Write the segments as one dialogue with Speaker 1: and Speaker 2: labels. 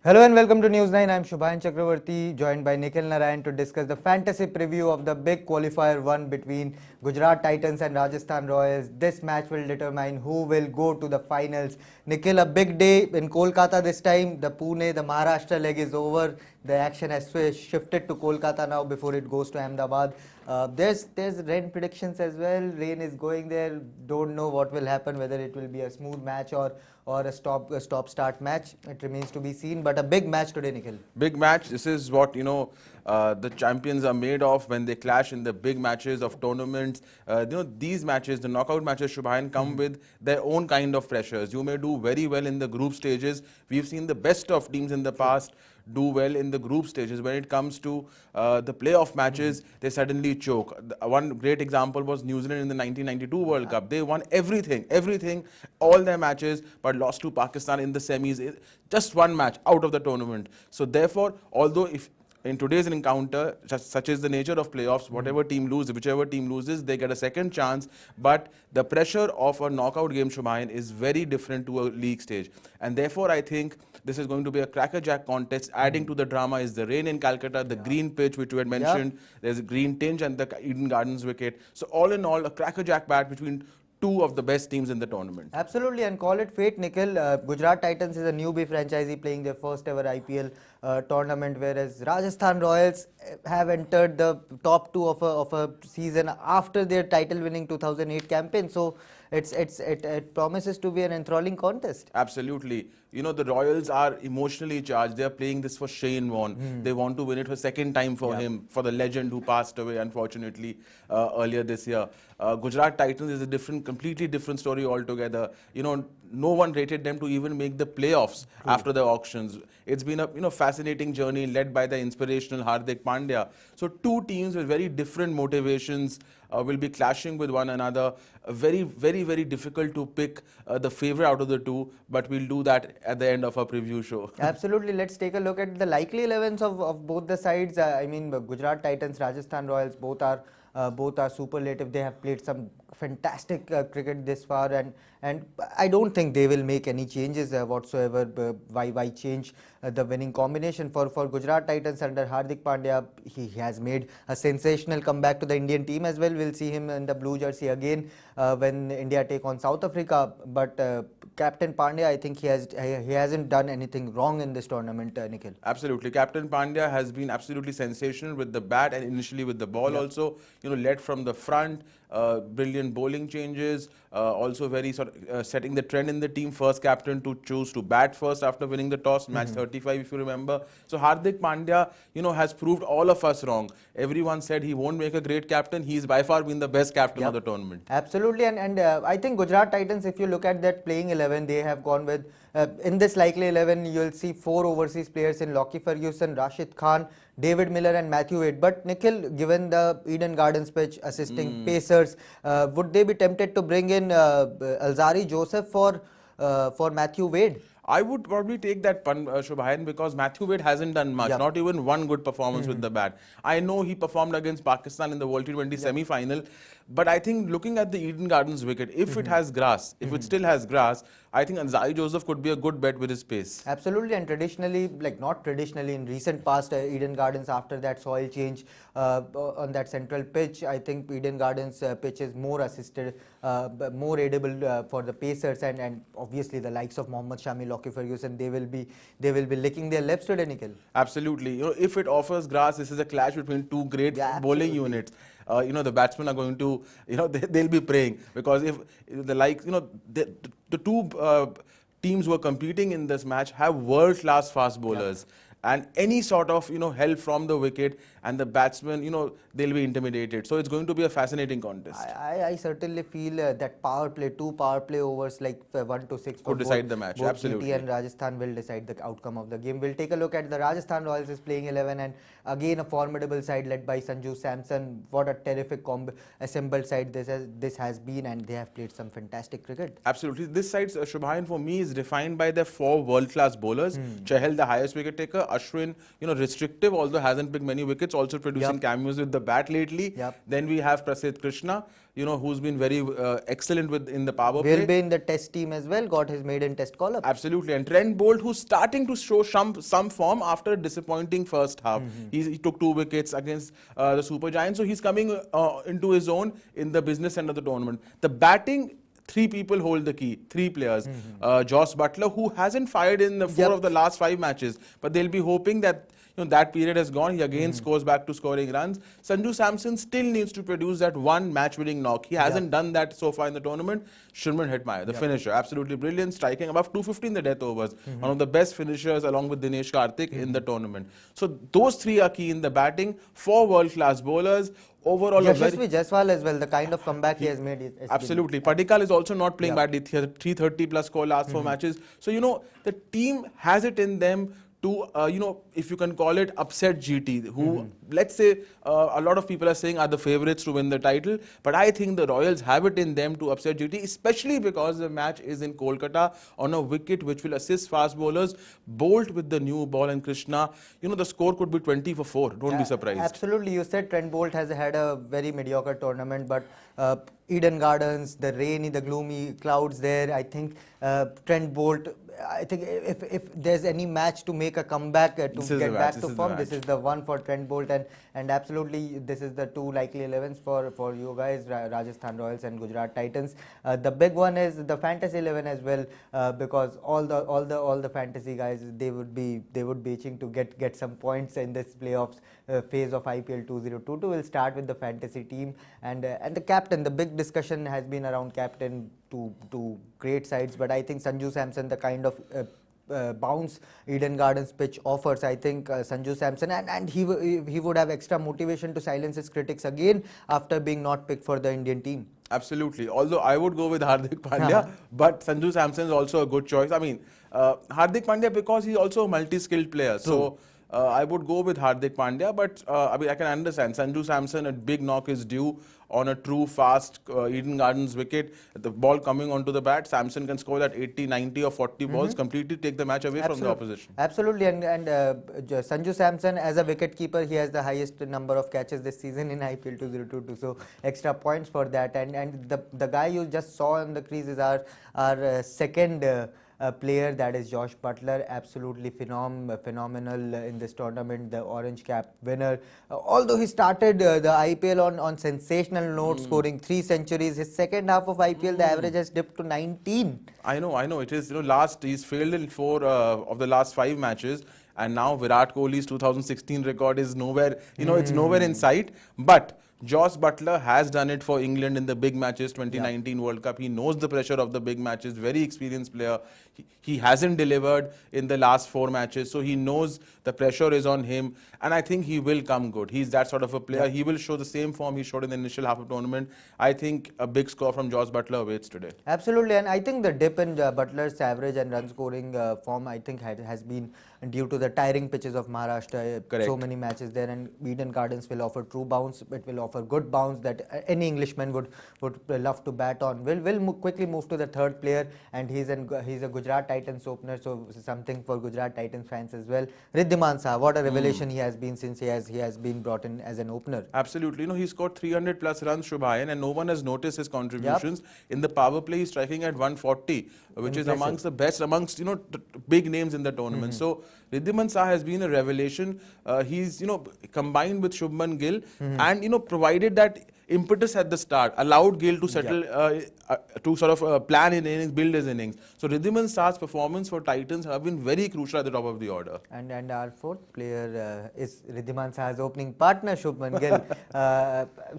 Speaker 1: Hello and welcome to News 9. I'm Shubhayan Chakravarti, joined by Nikhil Narayan to discuss the fantasy preview of the big qualifier one between Gujarat Titans and Rajasthan Royals. This match will determine who will go to the finals. Nikhil, a big day in Kolkata this time. The Pune, the Maharashtra leg is over. The action has shifted to Kolkata now before it goes to Ahmedabad. There's rain predictions as well. Rain is going there. Don't know what will happen, whether it will be a smooth match or a stop start match. It remains to be seen. But a big match today, Nikhil.
Speaker 2: Big match. This is what the champions are made of when they clash in the big matches of tournaments. These matches, the knockout matches, Shubhayan, come with their own kind of pressures. You may do very well in the group stages. We've seen the best of teams in the past do well in the group stages. When it comes to the playoff matches, they suddenly choke. One great example was New Zealand in the 1992 World Cup. They won everything, all their matches, but lost to Pakistan in the semis. Just one match out of the tournament. So therefore, although if in today's encounter, such is the nature of playoffs, whichever team loses, they get a second chance. But the pressure of a knockout game, Shumayan, is very different to a league stage. And therefore, I think this is going to be a crackerjack contest. Adding to the drama is the rain in Calcutta, the green pitch, which you had mentioned. There's a green tinge and the Eden Gardens wicket. So all in all, a crackerjack bat between two of the best teams in the tournament.
Speaker 1: Absolutely, and call it fate, Nikhil. Gujarat Titans is a newbie franchisee playing their first ever IPL tournament, whereas Rajasthan Royals have entered the top two of a season after their title-winning 2008 campaign. So it promises to be an enthralling contest.
Speaker 2: Absolutely. The Royals are emotionally charged. They are playing this for Shane Warne. They want to win it for second time for him, for the legend who passed away, unfortunately, earlier this year. Gujarat Titans is a completely different story altogether. No one rated them to even make the playoffs after the auctions. It's been a fascinating journey led by the inspirational Hardik Pandya. So two teams with very different motivations will be clashing with one another. Very difficult to pick the favorite out of the two, but we'll do that at the end of our preview show.
Speaker 1: Absolutely. Let's take a look at the likely 11s of both the sides. I mean, Gujarat Titans, Rajasthan Royals, both are superlative. They have played some fantastic cricket this far, and I don't think they will make any changes whatsoever. Why change the winning combination for Gujarat Titans under Hardik Pandya? He has made a sensational comeback to the Indian team as well. We'll see him in the blue jersey again when India take on South Africa. But Captain Pandya, I think he hasn't done anything wrong in this tournament, Nikhil.
Speaker 2: Absolutely. Captain Pandya has been absolutely sensational with the bat and initially with the ball also. Led from the front, brilliant bowling changes, also very setting the trend in the team. First captain to choose to bat first after winning the toss, match 35 if you remember. So Hardik Pandya, has proved all of us wrong. Everyone said he won't make a great captain. He's by far been the best captain of the tournament.
Speaker 1: Absolutely, and I think Gujarat Titans, if you look at that playing 11, they have gone with, in this likely 11, you'll see 4 overseas players in Lockie Ferguson, Rashid Khan, David Miller and Matthew Wade. But Nikhil, given the Eden Gardens pitch, assisting pacers, would they be tempted to bring in Alzari Joseph for Matthew Wade?
Speaker 2: I would probably take that pun, Shubhayan, because Matthew Wade hasn't done much, not even one good performance with the bat. I know he performed against Pakistan in the World T20 semi-final, but I think looking at the Eden Gardens wicket, if it has grass, if it still has grass, I think Alzari Joseph could be a good bet with his pace.
Speaker 1: Absolutely, and traditionally, not traditionally, in recent past, Eden Gardens, after that soil change on that central pitch, I think Eden Gardens pitch is more assisted, more edible for the pacers, and obviously the likes of Mohammad Shami, Lockie Ferguson, they will be licking their lips today, Nikhil.
Speaker 2: Absolutely. If it offers grass, this is a clash between two great bowling units. The batsmen are going to, they'll be praying, because if the two teams who are competing in this match have world-class fast bowlers. And any sort of, help from the wicket and the batsmen, they'll be intimidated. So it's going to be a fascinating contest.
Speaker 1: I certainly feel that two power play overs like 1 to 6
Speaker 2: could decide the match. Absolutely.
Speaker 1: GT and Rajasthan will decide the outcome of the game. We'll take a look at the Rajasthan Royals is playing 11, and again a formidable side led by Sanju, Samson. What a terrific assembled side this has been, and they have played some fantastic cricket.
Speaker 2: Absolutely. This side, Shubhayan, for me is defined by their 4 world-class bowlers. Chahal, the highest wicket taker. Ashwin, restrictive, although hasn't picked many wickets. wickets, also producing cameos with the bat lately. Then we have Prasidh Krishna, who's been very excellent in the power play.
Speaker 1: Will be in the test team as well, got his maiden test call-up.
Speaker 2: Absolutely. And Trent Bolt, who's starting to show some form after a disappointing first half. He took 2 wickets against the Super Giants. So he's coming into his own in the business end of the tournament. The batting, 3 people hold the key, 3 players. Josh Butler, who hasn't fired in the 4 of the last 5 matches, but they'll be hoping that that period has gone. He again goes back to scoring runs. Sanju Samson still needs to produce that one match-winning knock. He hasn't done that so far in the tournament. Shurman Hetmyer, the finisher, absolutely brilliant, striking above 250 in the death overs. One of the best finishers along with Dinesh Karthik in the tournament. So those 3 are key in the batting. 4 world-class bowlers. Overall,
Speaker 1: Yashasvi Jaspal as well, the kind of comeback he has made.
Speaker 2: Absolutely. Padikal is also not playing badly. 330 plus score last 4 matches. So, the team has it in them to, if you can call it, upset GT, who, let's say, a lot of people are saying are the favourites to win the title. But I think the Royals have it in them to upset GT, especially because the match is in Kolkata on a wicket which will assist fast bowlers. Bolt with the new ball and Krishna, the score could be 20 for 4. Don't be surprised.
Speaker 1: Absolutely. You said Trent Bolt has had a very mediocre tournament, but Eden Gardens, the rainy, the gloomy clouds there, I think Trent Bolt, I think if there's any match to make a comeback to get back to form, this is the one for Trent Bolt, and absolutely this is the 2 likely 11s for you guys, Rajasthan Royals and Gujarat Titans. The big one is the fantasy 11 as well, because all the fantasy guys, they would be itching to get some points in this playoffs phase of IPL 2022. We'll start with the fantasy team and the captain. The big discussion has been around captain to great sides, but I think Sanju Samson, the kind of bounce Eden Gardens pitch offers, I think Sanju Samson, and he would have extra motivation to silence his critics again after being not picked for the Indian team.
Speaker 2: Absolutely. Although I would go with Hardik Pandya, but Sanju Samson is also a good choice. I mean, Hardik Pandya, because he's also a multi-skilled player. So I would go with Hardik Pandya, but I can understand Sanju Samson, a big knock is due on a true fast Eden Gardens wicket. The ball coming onto the bat, Samson can score that 80, 90 or 40 balls, completely take the match away from the opposition.
Speaker 1: Absolutely, and Sanju Samson as a wicket keeper, he has the highest number of catches this season in IPL 2022, so extra points for that. And the guy you just saw on the crease is our second player, that is Josh Butler, absolutely phenomenal in this tournament, the orange cap winner. Although he started the IPL on sensational note, scoring 3 centuries, his second half of IPL, the average has dipped to 19.
Speaker 2: I know. It is, he's failed in 4 of the last 5 matches. And now Virat Kohli's 2016 record is nowhere, it's nowhere in sight. But Josh Butler has done it for England in the big matches, 2019 World Cup. He knows the pressure of the big matches, very experienced player. He hasn't delivered in the last 4 matches, so he knows the pressure is on him, and I think he will come good. He's that sort of a player. He will show the same form he showed in the initial half of the tournament. I think a big score from Josh Butler awaits today.
Speaker 1: Absolutely, and I think the dip in Butler's average and run scoring form, I think has been due to the tiring pitches of Maharashtra.
Speaker 2: Correct.
Speaker 1: So many matches there, and Eden Gardens will offer true bounce. It will offer good bounce that any Englishman would love to bat on. We'll quickly move to the third player, and he's a Gujarat Titans opener, so something for Gujarat Titans fans as well. Riddhiman Saha, what a revelation he has been since he has been brought in as an opener.
Speaker 2: Absolutely, he scored 300 plus runs, Shubhayan, and no one has noticed his contributions. In the power play, he's striking at 140, which is amongst the best, amongst big names in the tournament. So Riddhiman Saha has been a revelation. He's combined with Shubman Gill and provided that impetus at the start, allowed Gill to settle, to sort of plan his innings, build his innings. So Riddhiman Saha's performance for Titans have been very crucial at the top of the order.
Speaker 1: And our fourth player is Riddhiman Saha's opening partner, Shubman Gill.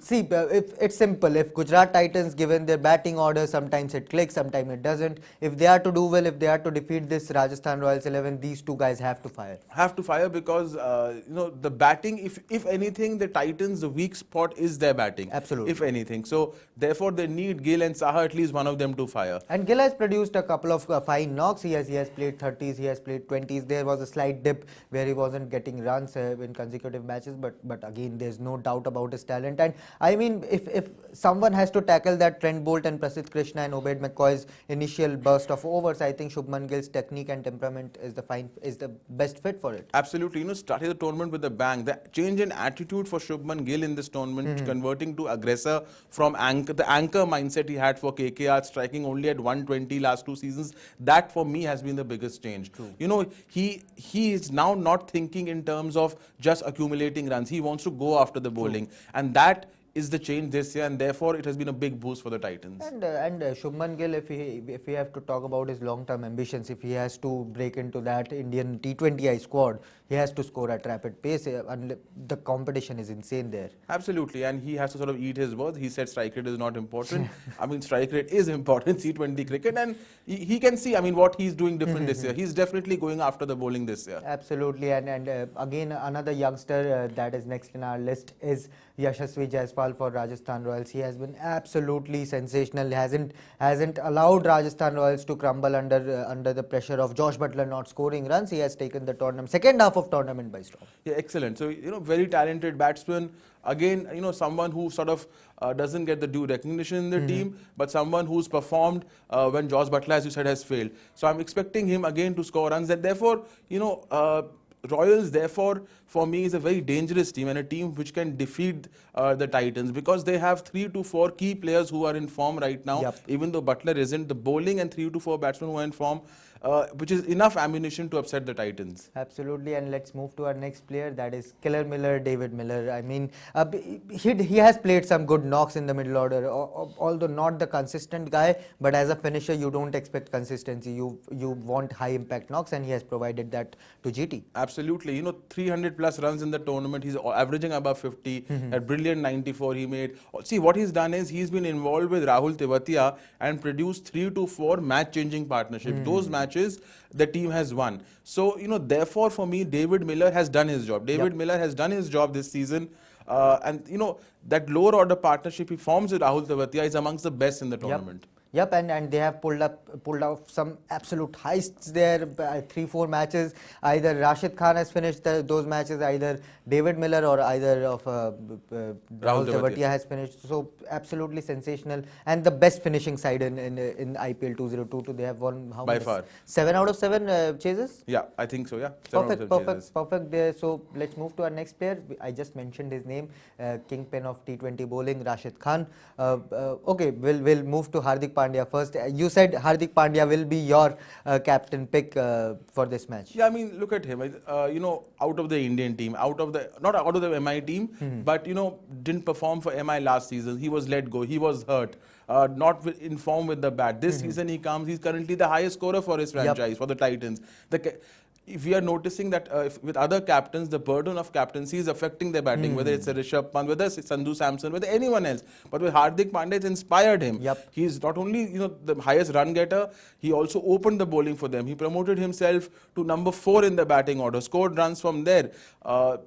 Speaker 1: See, if it's simple. If Gujarat Titans, given their batting order, sometimes it clicks, sometimes it doesn't. If they are to do well, if they are to defeat this Rajasthan Royals 11, these 2 guys have to fire.
Speaker 2: Have to fire because the batting. If anything, the Titans, the weak spot is their batting.
Speaker 1: Absolutely.
Speaker 2: if anything. So therefore, they need Gill and Saha, at least one of them, to fire.
Speaker 1: And Gill has produced a couple of fine knocks. He has played 30s, he has played 20s. There was a slight dip where he wasn't getting runs in consecutive matches, but again, there's no doubt about his talent. And I mean, if someone has to tackle that Trent Bolt and Prasidh Krishna and Obed McCoy's initial burst of overs, I think Shubman Gill's technique and temperament is the best fit for it.
Speaker 2: Absolutely, starting the tournament with a bang. The change in attitude for Shubman Gill in this tournament, converting to aggressor from the anchor mindset he had for KKR, striking only at 120 last 2 seasons. That for me has been the biggest change.
Speaker 1: True.
Speaker 2: He is now not thinking in terms of just accumulating runs. He wants to go after the bowling, and that is the change this year, and therefore it has been a big boost for the Titans.
Speaker 1: And Shubman Gill, if we have to talk about his long-term ambitions, if he has to break into that Indian T20I squad, he has to score at rapid pace. And the competition is insane there.
Speaker 2: Absolutely, and he has to sort of eat his words. He said strike rate is not important. I mean, strike rate is important, T20 cricket, and he can see, I mean, what he's doing different this year. He's definitely going after the bowling this year.
Speaker 1: Absolutely, and again, another youngster that is next in our list is Yashasvi Jaspal for Rajasthan Royals. He has been absolutely sensational. Hasn't allowed Rajasthan Royals to crumble under the pressure of Josh Butler not scoring runs. He has taken the tournament, second half of tournament by storm.
Speaker 2: Yeah, excellent. So, very talented batsman. Again, someone who sort of doesn't get the due recognition in the team, but someone who's performed when Josh Butler, as you said, has failed. So I'm expecting him again to score runs, and therefore, Royals, therefore, for me, is a very dangerous team, and a team which can defeat the Titans, because they have 3 to 4 key players who are in form right now.
Speaker 1: Yep.
Speaker 2: Even though Butler isn't, the bowling and 3 to 4 batsmen who are in form, which is enough ammunition to upset the Titans.
Speaker 1: Absolutely, and let's move to our next player, that is Killer Miller, David Miller. I mean, he has played some good knocks in the middle order, although not the consistent guy, but as a finisher, you don't expect consistency. You want high impact knocks, and he has provided that to GT.
Speaker 2: Absolutely, 300 plus runs in the tournament. He's averaging above 50. A brilliant 94 he made. See, what he's done is he's been involved with Rahul Tewatia and produced 3 to 4 match-changing partnerships. Those matches the team has won. So, therefore, for me, David Miller has done his job. David Miller has done his job this season. And, that lower order partnership he forms with Rahul Tewatia is amongst the best in the tournament.
Speaker 1: Yep, and they have pulled out some absolute heists there. 3-4 matches. Either Rashid Khan has finished those matches, either David Miller or either of Rahul Tewatia has finished. So absolutely sensational, and the best finishing side in IPL 2022. They have won how
Speaker 2: By
Speaker 1: many?
Speaker 2: far
Speaker 1: 7 out of 7 chases.
Speaker 2: Yeah, I think so. Yeah,
Speaker 1: Perfect there. So let's move to our next player. I just mentioned his name, kingpin of T20 bowling, Rashid Khan. Okay, we'll move to Hardik Pandya first. You said Hardik Pandya will be your captain pick for this match.
Speaker 2: Yeah, I mean, look at him. Out of the Indian team, not out of the MI team, but didn't perform for MI last season. He was let go. He was hurt. Not in form with the bat. This season he comes. He's currently the highest scorer for his franchise, for the Titans. If we are noticing that with other captains, the burden of captaincy is affecting their batting, whether it's a Rishabh Pant, whether it's Sanju, Samson, whether anyone else. But with Hardik Pandya, it's inspired him.
Speaker 1: Yep.
Speaker 2: He's not only the highest run getter, he also opened the bowling for them. He promoted himself to number 4 in the batting order, scored runs from there.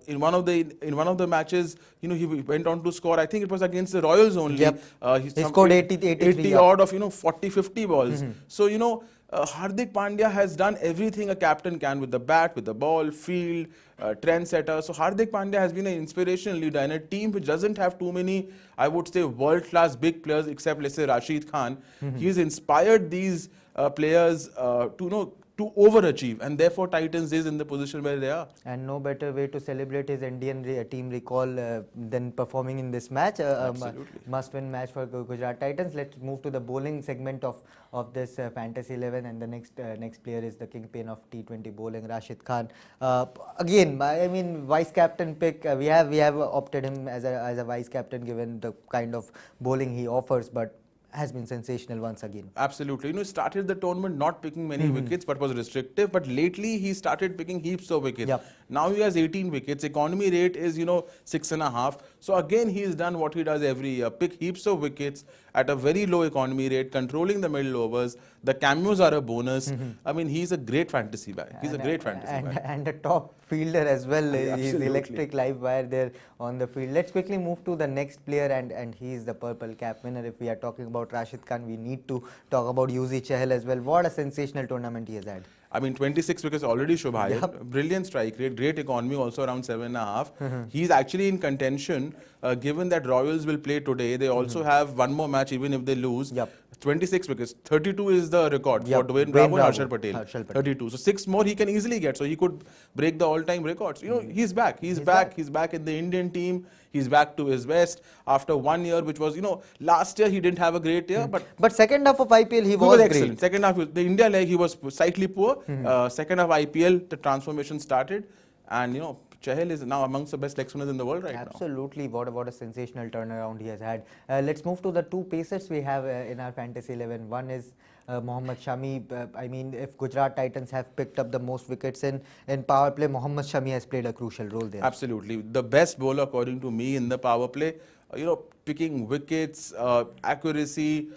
Speaker 2: In one of the matches, he went on to score. I think it was against the Royals only.
Speaker 1: Yep. He scored 80
Speaker 2: odd of 40-50 balls. So Hardik Pandya has done everything a captain can with the bat, with the ball, field, trendsetter. So Hardik Pandya has been an inspirational leader in a team which doesn't have too many, I would say, world-class big players, except, let's say, Rashid Khan. He's inspired these players to overachieve, and therefore Titans is in the position where they are.
Speaker 1: And no better way to celebrate his Indian team recall than performing in this match. Must-win match for Gujarat Titans. Let's move to the bowling segment of this Fantasy 11, and the next player is the kingpin of T20 bowling, Rashid Khan. Again, I mean, vice captain pick. We have opted him as a vice captain given the kind of bowling he offers, but has been sensational once again.
Speaker 2: Absolutely. He started the tournament not picking many wickets, but was restrictive. But lately, he started picking heaps of wickets.
Speaker 1: Yep.
Speaker 2: Now he has 18 wickets. Economy rate is, 6.5. So again, he's done what he does every year, pick heaps of wickets at a very low economy rate, controlling the middle overs. The cameos are a bonus. I mean, he's a great fantasy back. He's a great fantasy back.
Speaker 1: And a top fielder as well. He's
Speaker 2: Absolutely.
Speaker 1: electric live wire there on the field. Let's quickly move to the next player, and he's the purple cap winner. If we are talking about Rashid Khan, we need to talk about Yuzi Chahal as well. What a sensational tournament he has had.
Speaker 2: I mean, 26 wickets already, Shubhai.
Speaker 1: Yep.
Speaker 2: Brilliant strike rate, great economy, also around 7.5. He's actually in contention, given that Royals will play today. They also have one more match, even if they lose.
Speaker 1: Yep.
Speaker 2: 26 wickets, 32 is the record for Dwayne Bravo and Harshal Patel. 32. So 6 more he can easily get. So he could break the all-time records. You know, he's back. He's back. He's back in the Indian team. He's back to his best after 1 year, which was, you know, last year he didn't have a great year. But
Speaker 1: second half of IPL he was
Speaker 2: excellent.
Speaker 1: Great.
Speaker 2: Second half, the India leg, he was slightly poor. Second half IPL, the transformation started. And, you know, Chahal is now amongst the best leg spinners in the world right now.
Speaker 1: Absolutely, what a sensational turnaround he has had. Let's move to the two pacers we have in our fantasy 11. One is Mohammad Shami. I mean, if Gujarat Titans have picked up the most wickets in power play, Mohammad Shami has played a crucial role there.
Speaker 2: Absolutely, the best bowler according to me in the power play. You know, picking wickets, accuracy.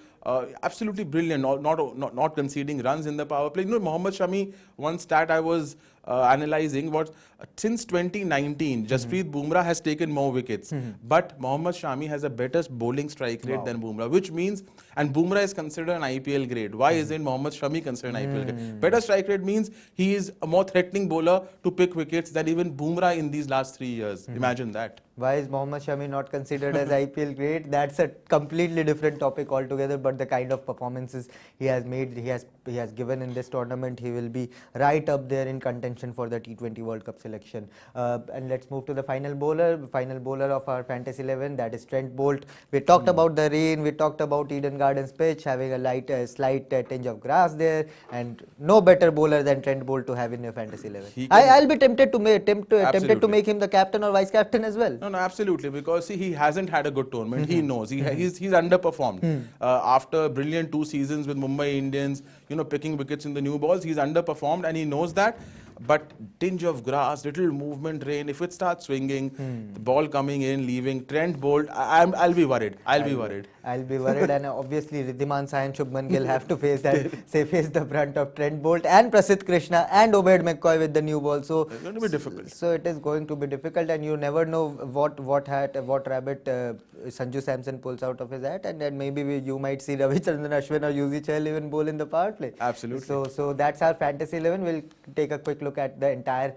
Speaker 2: Absolutely brilliant, not conceding runs in the power play. You know, Mohammad Shami, one stat I was analyzing was since 2019, Jaspal Bumrah has taken more wickets, but Mohammad Shami has a better bowling strike rate than Bumrah, which means, and Bumrah is considered an IPL grade. Why isn't Mohammad Shami considered an IPL grade? Better strike rate means he is a more threatening bowler to pick wickets than even Bumrah in these last 3 years. Imagine that.
Speaker 1: Why is Mohammad Shami not considered as IPL great? That's a completely different topic altogether. But the kind of performances he has made, he has given in this tournament, he will be right up there in contention for the T20 World Cup selection. And let's move to the final bowler of our fantasy 11. That is Trent Bolt. We talked about the rain. We talked about Eden Gardens pitch having a slight tinge of grass there, and no better bowler than Trent Bolt to have in your fantasy 11. I'll be tempted to make him the captain or vice captain as well.
Speaker 2: No, absolutely, because see, he hasn't had a good tournament. He knows he's underperformed after brilliant 2 seasons with Mumbai Indians. You know, picking wickets in the new balls, he's underperformed, and he knows that. But tinge of grass, little movement, rain, if it starts swinging, the ball coming in, leaving, Trent Bolt, I'll be worried. I'll be worried, and obviously Riddhiman Sai and Shubman Gill have to face the brunt of Trent Bolt and Prasidh Krishna and Obed McCoy with the new ball. So it's going to be difficult.
Speaker 1: So it is going to be difficult, and you never know what rabbit Sanju Samson pulls out of his hat, and then maybe you might see Ravichandran Ashwin or Yuzi Chahal even bowl in the power play.
Speaker 2: Absolutely.
Speaker 1: So that's our fantasy 11. We'll take a quick look at the entire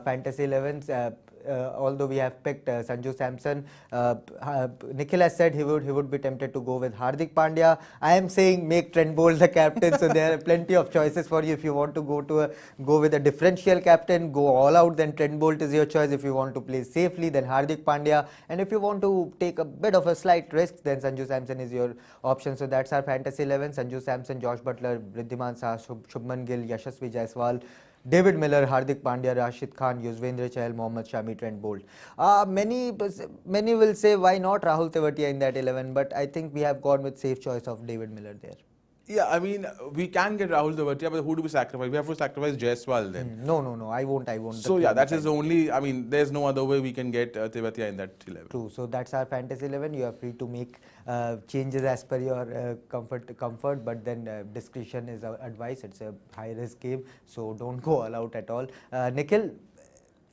Speaker 1: fantasy 11s. Although we have picked Sanju Samson, Nikhil has said he would be tempted to go with Hardik Pandya. I am saying make Trent Bolt the captain. So there are plenty of choices for you. If you want to go with a differential captain, go all out, then Trent Bolt is your choice. If you want to play safely, then Hardik Pandya. And if you want to take a bit of a slight risk, then Sanju Samson is your option. So that's our fantasy 11. Sanju Samson, Josh Butler, Riddhiman Saha, Shubman Gill, Yashasvi Jaiswal, David Miller, Hardik Pandya, Rashid Khan, Yuzvendra Chahal, Mohammad Shami, Trent Bolt. Many will say why not Rahul Tewatia in that 11, but I think we have gone with safe choice of David Miller there.
Speaker 2: Yeah, I mean, we can get Rahul Tewatia, but who do we sacrifice? We have to sacrifice Jaiswal then.
Speaker 1: No, I won't.
Speaker 2: So yeah, that is the only, I mean, there's no other way we can get Tewatia in that 11.
Speaker 1: True. So that's our fantasy 11. You are free to make changes as per your comfort, but then discretion is advice. It's a high risk game, so don't go all out at all. Nikhil,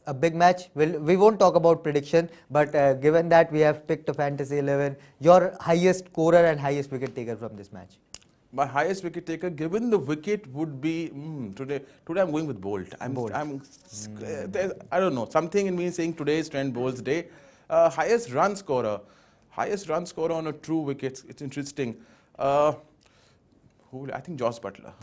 Speaker 1: a big match. We won't talk about prediction, but given that we have picked a fantasy 11, your highest scorer and highest wicket taker from this match.
Speaker 2: My highest wicket taker, given the wicket, would be today. Today I'm going with Bolt. I don't know, something in me saying today is Trent Bolt's day. Highest run scorer on a true wicket. It's interesting. I think Josh Butler.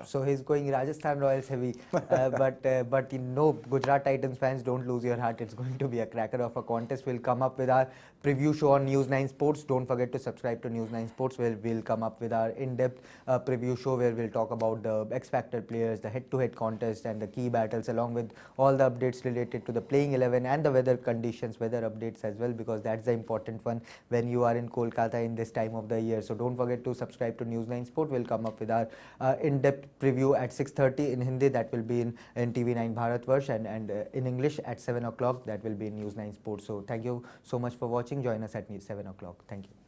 Speaker 2: So he's going Rajasthan Royals heavy, but you know, Gujarat Titans fans, don't lose your heart. It's going to be a cracker of a contest. We'll come up with our preview show on News 9 Sports. Don't forget to subscribe to News 9 Sports, where we'll come up with our in-depth preview show where we'll talk about the X-Factor players, the head-to-head contest and the key battles, along with all the updates related to the playing 11 and the weather conditions, weather updates as well, because that's the important one when you are in Kolkata in this time of the year. So don't forget to subscribe to News 9 Sports.
Speaker 1: Sport. We'll come up with our in-depth preview at 6:30 in Hindi. That will be in TV9 Bharatvarsh, and in English at 7 o'clock. That will be in News 9 Sports. So thank you so much for watching. Join us at 7 o'clock. Thank you.